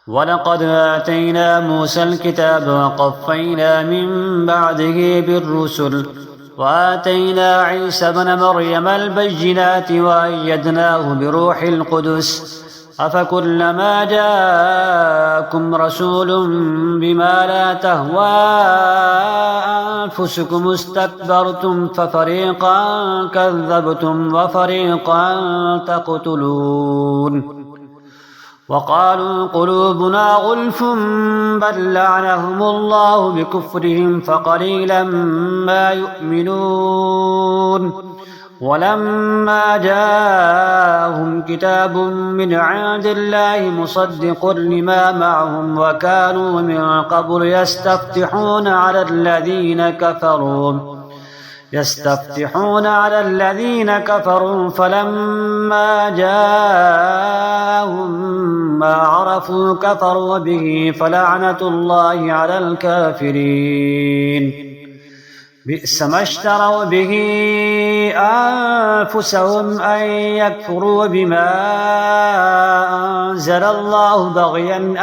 ولقد آتينا موسى الكتاب وقفينا من بعده بالرسل وآتينا عيسى ابن مريم البينات وأيدناه بروح القدس أفكلما جاءكم رسول بما لا تهوى أنفسكم استكبرتم ففريقا كذبتم وفريقا تقتلون وقالوا قلوبنا غلف بل لعنهم الله بكفرهم فقليلا ما يؤمنون ولما جاءهم كتاب من عند الله مصدق لما معهم وكانوا من قبل يستفتحون على الذين كفروا فلما جاءهم ما عرفوا كفروا به فلعنة الله على الكافرين بئس ما اشتروا به أنفسهم أن يكفروا بما أنزل الله بغيا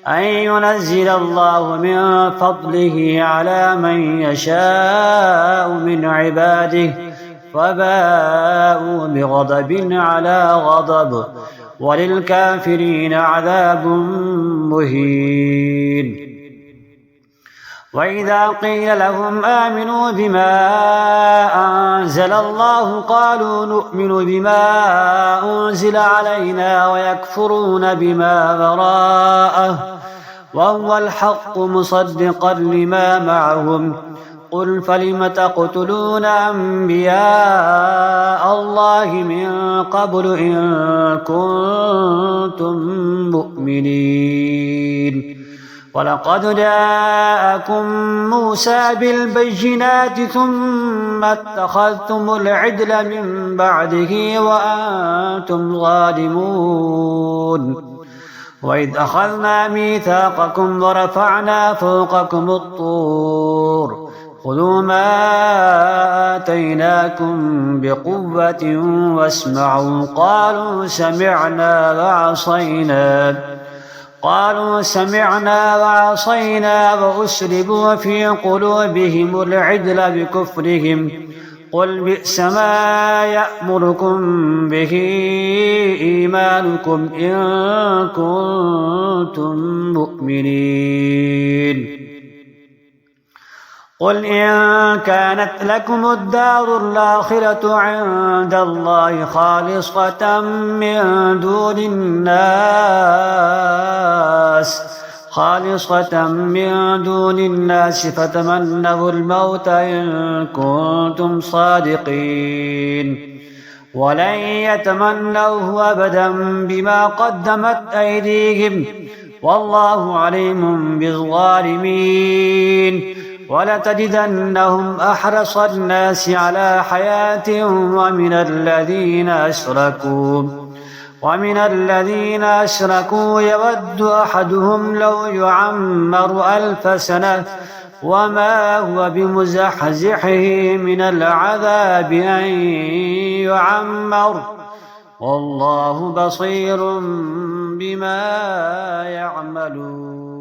أن ينزل الله من فضله على من يشاء من عباده فباءوا بغضب على غضب وللكافرين عذاب مهين وإذا قيل لهم آمنوا بما أنزل الله قالوا نؤمن بما أنزل علينا ويكفرون بما وراءه وهو الحق مصدقا لما معهم قل فلم تقتلون أنبياء الله من قبل إن كنتم مؤمنين ولقد جاءكم موسى بالبينات ثم اتخذتم العجل من بعده وأنتم ظالمون وإذ أخذنا ميثاقكم ورفعنا فوقكم الطور خذوا ما آتيناكم بقوة واسمعوا قالوا سمعنا وعصينا وأشربوا في قلوبهم العجل بكفرهم قل بئس ما يأمركم به إيمانكم إن كنتم مؤمنين قل إن كانت لكم الدار الآخرة عند الله خالصة من دون الناس فتمنوا الموت إن كنتم صادقين ولن يتمنوه أبدا بما قدمت أيديهم والله عليم بالظالمين ولتجدنهم أحرص الناس على حياة ومن الذين أشركوا يود أحدهم لو يعمر 1000 سنة وما هو بمزحزحه من العذاب أن يعمر والله بصير بما يعملون.